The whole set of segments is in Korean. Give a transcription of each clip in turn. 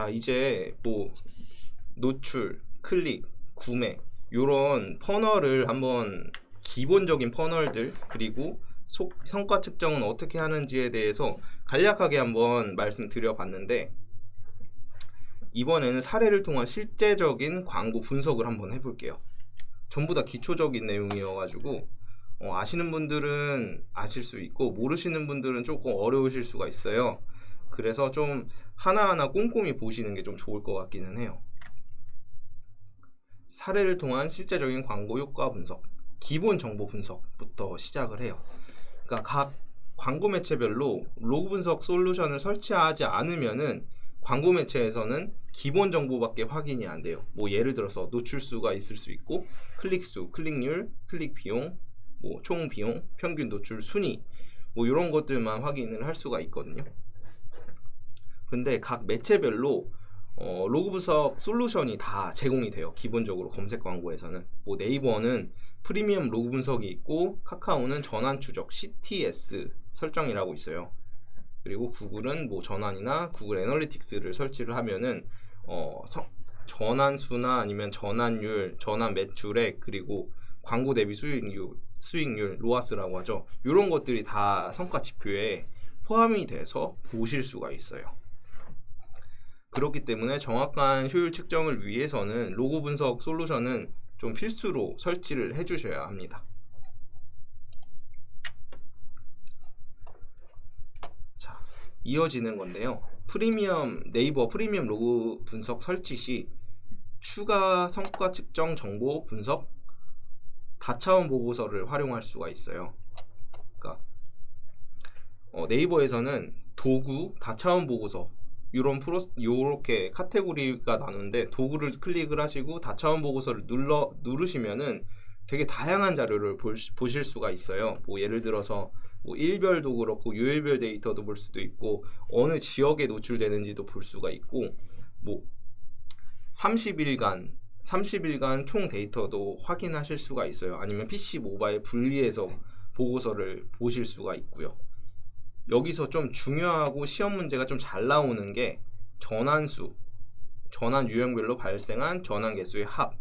자, 이제 뭐 노출, 클릭, 구매 요런 퍼널을 한번 기본적인 퍼널들 그리고 성과 측정은 어떻게 하는지에 대해서 간략하게 한번 말씀드려 봤는데, 이번에는 사례를 통한 실제적인 광고 분석을 한번 해볼게요. 전부 다 기초적인 내용이어가지고 아시는 분들은 아실 수 있고 모르시는 분들은 조금 어려우실 수가 있어요. 그래서 좀 하나하나 꼼꼼히 보시는 게 좀 좋을 것 같기는 해요. 사례를 통한 실제적인 광고 효과 분석, 기본 정보 분석부터 시작을 해요. 그러니까 각 광고 매체별로 로그 분석 솔루션을 설치하지 않으면은 광고 매체에서는 기본 정보밖에 확인이 안 돼요. 뭐 예를 들어서 노출수가 있을 수 있고, 클릭수, 클릭률, 클릭 비용, 뭐 총 비용, 평균 노출 순위, 뭐 이런 것들만 확인을 할 수가 있거든요. 근데 각 매체별로 로그 분석 솔루션이 다 제공이 돼요. 기본적으로 검색 광고에서는 뭐 네이버는 프리미엄 로그 분석이 있고, 카카오는 전환 추적 CTS 설정이라고 있어요. 그리고 구글은 뭐 전환이나 구글 애널리틱스를 설치를 하면은 전환 수나 아니면 전환율, 전환 매출액, 그리고 광고 대비 수익률 로아스라고 하죠. 이런 것들이 다 성과 지표에 포함이 돼서 보실 수가 있어요. 그렇기 때문에 정확한 효율 측정을 위해서는 로그 분석 솔루션은 좀 필수로 설치를 해주셔야 합니다. 자, 이어지는 건데요. 네이버 프리미엄 로그 분석 설치 시 추가 성과 측정 정보 분석 다차원 보고서를 활용할 수가 있어요. 그러니까 네이버에서는 도구, 다차원 보고서 요렇게 카테고리가 나누는데, 도구를 클릭을 하시고 다차원 보고서를 누르시면은 되게 다양한 자료를 보실 수가 있어요. 뭐 예를 들어서 뭐 일별도 그렇고 요일별 데이터도 볼 수도 있고, 어느 지역에 노출되는지도 볼 수가 있고, 뭐 30일간 총 데이터도 확인하실 수가 있어요. 아니면 PC 모바일 분리해서 보고서를 보실 수가 있고요. 여기서 좀 중요하고 시험 문제가 좀 잘 나오는 게 전환수, 전환 유형별로 발생한 전환 개수의 합.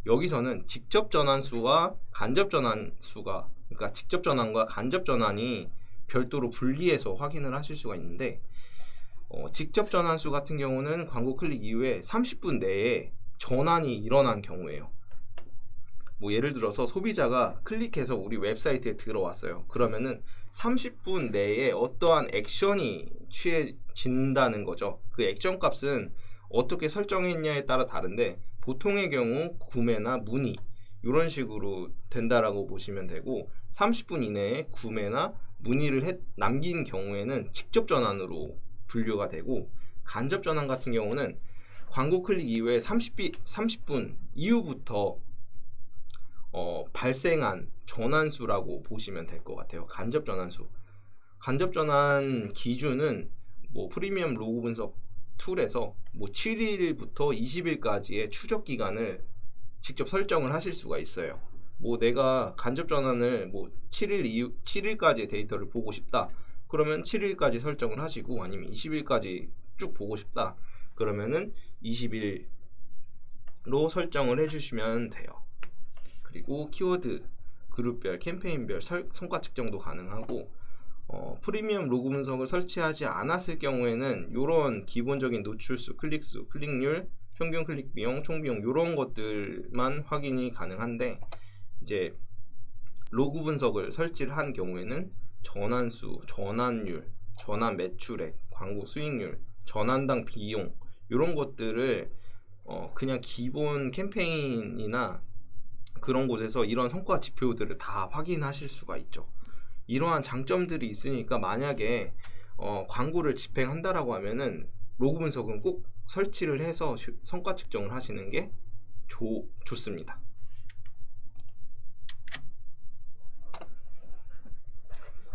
여기서는 직접 전환수와 간접 전환수가, 그러니까 직접 전환과 간접 전환이 별도로 분리해서 확인을 하실 수가 있는데, 직접 전환수 같은 경우는 광고 클릭 이후에 30분 내에 전환이 일어난 경우예요. 뭐 예를 들어서 소비자가 클릭해서 우리 웹사이트에 들어왔어요. 그러면은 30분 내에 어떠한 액션이 취해진다는 거죠. 그 액션 값은 어떻게 설정했냐에 따라 다른데, 보통의 경우 구매나 문의 이런 식으로 된다라고 보시면 되고, 30분 이내에 구매나 문의를 남긴 경우에는 직접 전환으로 분류가 되고, 간접 전환 같은 경우는 광고 클릭 이후에 30분 이후부터 발생한 전환수라고 보시면 될 것 같아요. 간접 전환수. 간접 전환 기준은 뭐 프리미엄 로그 분석 툴에서 뭐 7일부터 20일까지의 추적 기간을 직접 설정을 하실 수가 있어요. 뭐 내가 간접 전환을 뭐 7일까지의 데이터를 보고 싶다. 그러면 7일까지 설정을 하시고, 아니면 20일까지 쭉 보고 싶다. 그러면은 20일로 설정을 해주시면 돼요. 그리고 키워드, 그룹별, 캠페인별 성과 측정도 가능하고, 프리미엄 로그 분석을 설치하지 않았을 경우에는 이런 기본적인 노출수, 클릭수, 클릭률, 평균 클릭 비용, 총 비용 이런 것들만 확인이 가능한데, 이제 로그 분석을 설치를 한 경우에는 전환수, 전환율, 전환 매출액, 광고 수익률, 전환당 비용 이런 것들을 그냥 기본 캠페인이나 그런 곳에서 이런 성과 지표들을 다 확인하실 수가 있죠. 이러한 장점들이 있으니까 만약에 광고를 집행한다라고 하면은 로그 분석은 꼭 설치를 해서 성과 측정을 하시는 게 좋습니다.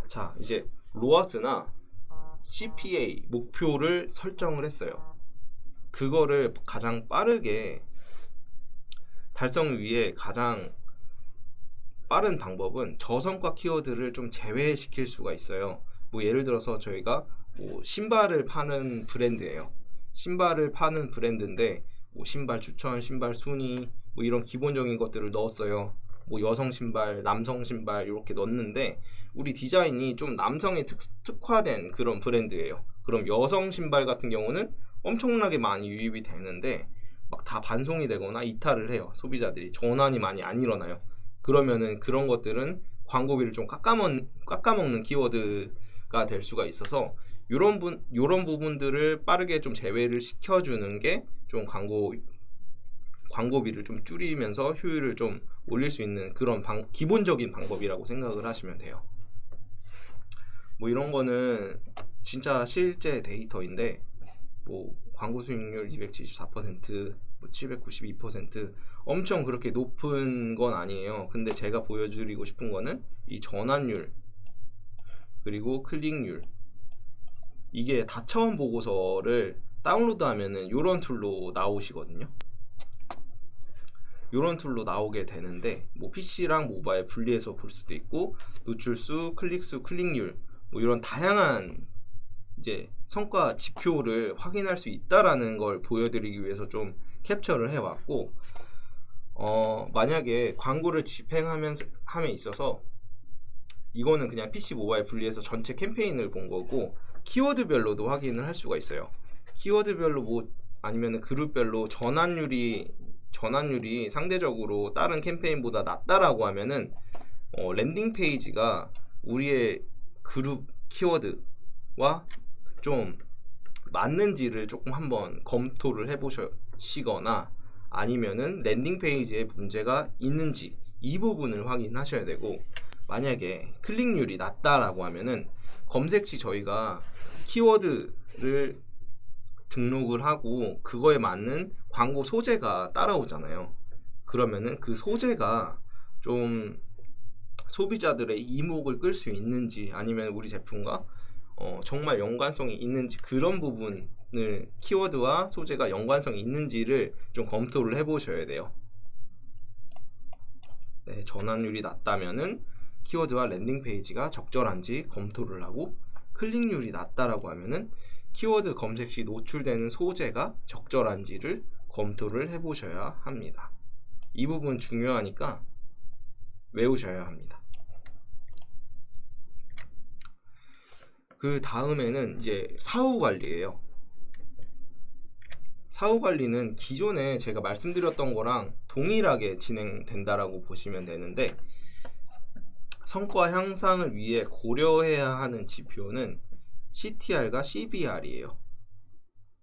자, 이제 로아스나 CPA 목표를 설정을 했어요. 그거를 가장 빠르게 달성을 위해 가장 빠른 방법은 저성과 키워드를 좀 제외시킬 수가 있어요. 뭐 예를 들어서 저희가 뭐 신발을 파는 브랜드예요. 신발을 파는 브랜드인데 뭐 신발 추천, 신발 순위 뭐 이런 기본적인 것들을 넣었어요. 뭐 여성 신발, 남성 신발 이렇게 넣었는데 우리 디자인이 좀 남성에 특화된 그런 브랜드예요. 그럼 여성 신발 같은 경우는 엄청나게 많이 유입이 되는데 막 다 반송이 되거나 이탈을 해요. 소비자들이 전환이 많이 안 일어나요. 그러면은 그런 것들은 광고비를 좀 깎아먹는 키워드가 될 수가 있어서 요런 부분들을 빠르게 좀 제외를 시켜주는 게 좀 광고비를 좀 줄이면서 효율을 좀 올릴 수 있는 그런 기본적인 방법이라고 생각을 하시면 돼요. 뭐 이런 거는 진짜 실제 데이터인데 뭐 광고 수익률 274%, 뭐 792% 엄청 그렇게 높은 건 아니에요. 근데 제가 보여드리고 싶은 거는 이 전환율 그리고 클릭률, 이게 다차원 보고서를 다운로드하면은 요런 툴로 나오시거든요. 요런 툴로 나오게 되는데 뭐 PC랑 모바일 분리해서 볼 수도 있고 노출수, 클릭수, 클릭률 뭐 이런 다양한 이제 성과 지표를 확인할 수 있다라는 걸 보여드리기 위해서 좀 캡처를 해왔고, 만약에 광고를 집행함에 있어서 이거는 그냥 PC 모바일 분리해서 전체 캠페인을 본 거고 키워드별로도 확인을 할 수가 있어요. 키워드별로 뭐 아니면 그룹별로 전환율이 상대적으로 다른 캠페인보다 낮다라고 하면은 랜딩 페이지가 우리의 그룹 키워드와 좀 맞는지를 조금 한번 검토를 해보시거나 아니면은 랜딩 페이지에 문제가 있는지 이 부분을 확인하셔야 되고, 만약에 클릭률이 낮다라고 하면은 검색 시 저희가 키워드를 등록을 하고 그거에 맞는 광고 소재가 따라오잖아요. 그러면은 그 소재가 좀 소비자들의 이목을 끌 수 있는지 아니면 우리 제품과 정말 연관성이 있는지, 그런 부분을 키워드와 소재가 연관성이 있는지를 좀 검토를 해보셔야 돼요. 네, 전환율이 낮다면은 키워드와 랜딩 페이지가 적절한지 검토를 하고, 클릭률이 낮다라고 하면은 키워드 검색 시 노출되는 소재가 적절한지를 검토를 해보셔야 합니다. 이 부분 중요하니까 외우셔야 합니다. 그 다음에는 이제 사후 관리예요. 사후 관리는 기존에 제가 말씀드렸던 거랑 동일하게 진행된다라고 보시면 되는데, 성과 향상을 위해 고려해야 하는 지표는 CTR과 CBR이에요.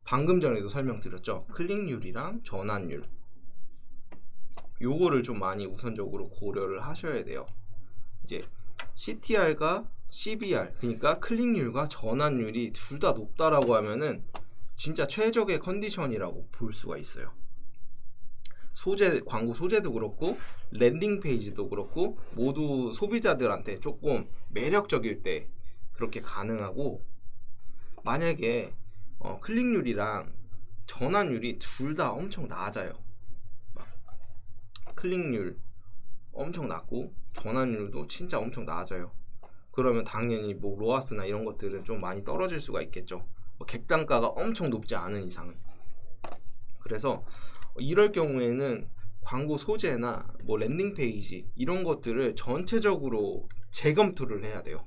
방금 전에도 설명드렸죠. 클릭률이랑 전환율, 요거를 좀 많이 우선적으로 고려를 하셔야 돼요. 이제 CTR과 CBR, 그러니까 클릭률과 전환율이 둘 다 높다라고 하면은 진짜 최적의 컨디션이라고 볼 수가 있어요. 광고 소재도 그렇고 랜딩 페이지도 그렇고 모두 소비자들한테 조금 매력적일 때 그렇게 가능하고, 만약에 클릭률이랑 전환율이 둘 다 엄청 낮아요. 클릭률 엄청 낮고 전환율도 진짜 엄청 낮아요. 그러면 당연히 뭐 로아스나 이런 것들은 좀 많이 떨어질 수가 있겠죠. 객단가가 엄청 높지 않은 이상은. 그래서 이럴 경우에는 광고 소재나 뭐 랜딩 페이지 이런 것들을 전체적으로 재검토를 해야 돼요.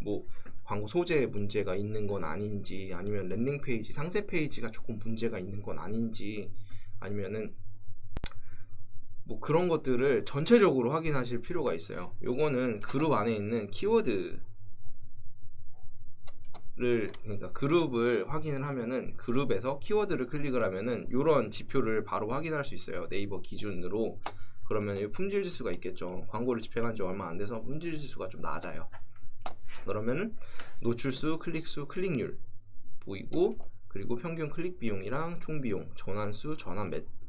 뭐 광고 소재에 문제가 있는 건 아닌지, 아니면 랜딩 페이지, 상세 페이지가 조금 문제가 있는 건 아닌지, 아니면은 뭐 그런 것들을 전체적으로 확인하실 필요가 있어요. 요거는 그룹 안에 있는 키워드를, 그러니까 그룹을 확인을 하면은 그룹에서 키워드를 클릭을 하면은 요런 지표를 바로 확인할 수 있어요. 네이버 기준으로. 그러면 이 품질 지수가 있겠죠. 광고를 집행한 지 얼마 안 돼서 품질 지수가 좀 낮아요. 그러면은 노출수, 클릭수, 클릭률 보이고, 그리고 평균 클릭 비용이랑 총 비용, 전환수,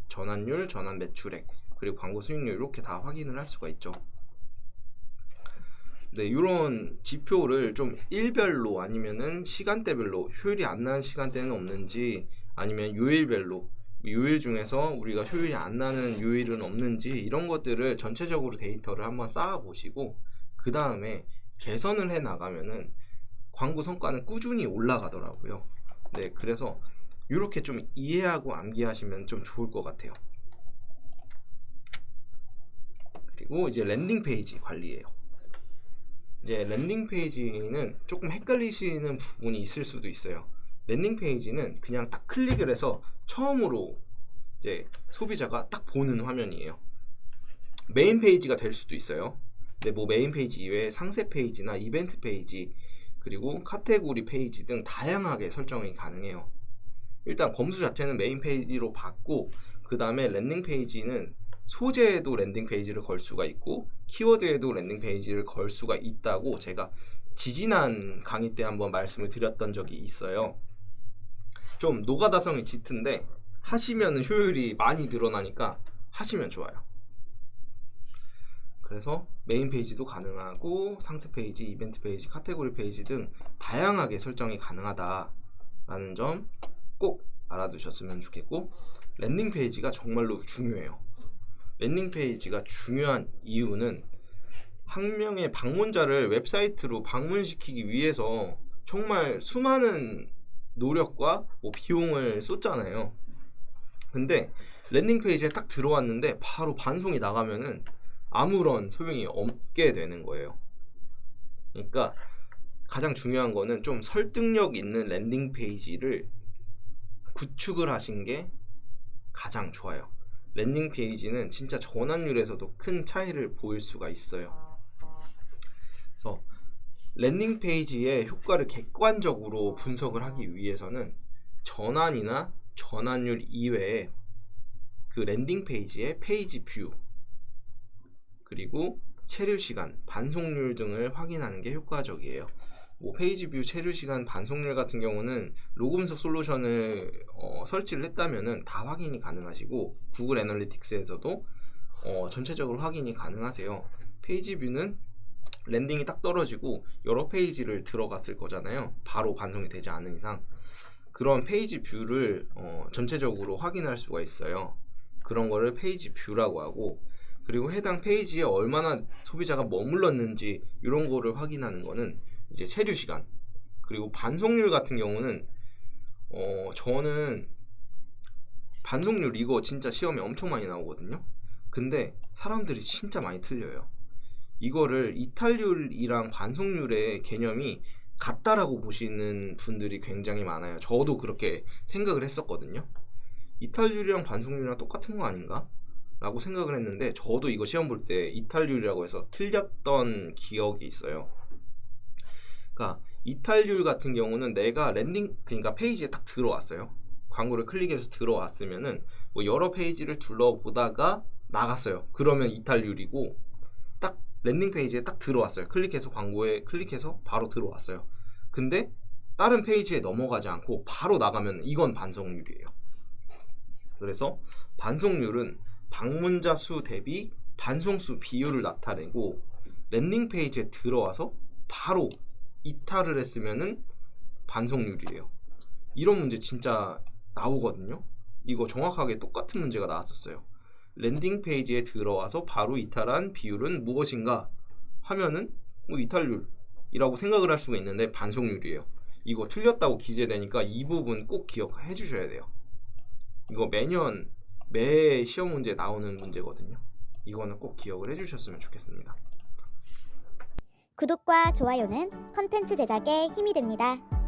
전환율, 전환 매출액, 그리고 광고 수익률 이렇게 다 확인을 할 수가 있죠. 네, 이런 지표를 좀 일별로 아니면은 시간대별로 효율이 안 나는 시간대는 없는지, 아니면 요일별로 요일 중에서 우리가 효율이 안 나는 요일은 없는지, 이런 것들을 전체적으로 데이터를 한번 쌓아 보시고 그 다음에 개선을 해 나가면은 광고 성과는 꾸준히 올라가더라고요. 네, 그래서 이렇게 좀 이해하고 암기하시면 좀 좋을 것 같아요. 그리고 이제 랜딩 페이지 관리예요. 이제 랜딩 페이지는 조금 헷갈리시는 부분이 있을 수도 있어요. 랜딩 페이지는 그냥 딱 클릭을 해서 처음으로 이제 소비자가 딱 보는 화면이에요. 메인 페이지가 될 수도 있어요. 근데 뭐 메인 페이지 이외에 상세 페이지나 이벤트 페이지 그리고 카테고리 페이지 등 다양하게 설정이 가능해요. 일단 검수 자체는 메인 페이지로 받고 그 다음에 랜딩 페이지는 소재에도 랜딩 페이지를 걸 수가 있고 키워드에도 랜딩 페이지를 걸 수가 있다고 제가 지지난 강의 때 한번 말씀을 드렸던 적이 있어요. 좀 노가다성이 짙은데 하시면 효율이 많이 늘어나니까 하시면 좋아요. 그래서 메인 페이지도 가능하고 상세 페이지, 이벤트 페이지, 카테고리 페이지 등 다양하게 설정이 가능하다라는 점 꼭 알아두셨으면 좋겠고, 랜딩 페이지가 정말로 중요해요. 랜딩 페이지가 중요한 이유는 한 명의 방문자를 웹사이트로 방문시키기 위해서 정말 수많은 노력과 뭐 비용을 쏟잖아요. 근데 랜딩 페이지에 딱 들어왔는데 바로 반송이 나가면은 아무런 소용이 없게 되는 거예요. 그러니까 가장 중요한 거는 좀 설득력 있는 랜딩 페이지를 구축을 하신 게 가장 좋아요. 랜딩 페이지는 진짜 전환율에서도 큰 차이를 보일 수가 있어요. 그래서 랜딩 페이지의 효과를 객관적으로 분석을 하기 위해서는 전환이나 전환율 이외에 그 랜딩 페이지의 페이지 뷰 그리고 체류 시간, 반송률 등을 확인하는 게 효과적이에요. 뭐 페이지 뷰, 체류 시간, 반송률 같은 경우는 로그 분석 솔루션을 설치를 했다면은 다 확인이 가능하시고 구글 애널리틱스에서도 전체적으로 확인이 가능하세요. 페이지 뷰는 랜딩이 딱 떨어지고 여러 페이지를 들어갔을 거잖아요. 바로 반송이 되지 않은 이상 그런 페이지 뷰를 전체적으로 확인할 수가 있어요. 그런 거를 페이지 뷰라고 하고, 그리고 해당 페이지에 얼마나 소비자가 머물렀는지 이런 거를 확인하는 거는 이제 체류 시간, 그리고 반송률 같은 경우는 저는 반송률 이거 진짜 시험에 엄청 많이 나오거든요. 근데 사람들이 진짜 많이 틀려요. 이거를 이탈률이랑 반송률의 개념이 같다라고 보시는 분들이 굉장히 많아요. 저도 그렇게 생각을 했었거든요. 이탈률이랑 반송률이랑 똑같은 거 아닌가? 라고 생각을 했는데 저도 이거 시험 볼 때 이탈률이라고 해서 틀렸던 기억이 있어요. 그러니까 이탈률 같은 경우는 내가 그러니까 페이지에 딱 들어왔어요. 광고를 클릭해서 들어왔으면은 뭐 여러 페이지를 둘러보다가 나갔어요. 그러면 이탈률이고, 딱 랜딩 페이지에 딱 들어왔어요. 광고에 클릭해서 바로 들어왔어요. 근데 다른 페이지에 넘어가지 않고 바로 나가면 이건 반송률이에요. 그래서 반송률은 방문자 수 대비 반송수 비율을 나타내고, 랜딩 페이지에 들어와서 바로 이탈을 했으면은 반송률이에요. 이런 문제 진짜 나오거든요. 이거 정확하게 똑같은 문제가 나왔었어요. 랜딩 페이지에 들어와서 바로 이탈한 비율은 무엇인가 하면은 뭐 이탈률이라고 생각을 할 수가 있는데 반송률이에요. 이거 틀렸다고 기재되니까 이 부분 꼭 기억해 주셔야 돼요. 이거 매 시험 문제 나오는 문제거든요. 이거는 꼭 기억을 해 주셨으면 좋겠습니다. 구독과 좋아요는 컨텐츠 제작에 힘이 됩니다.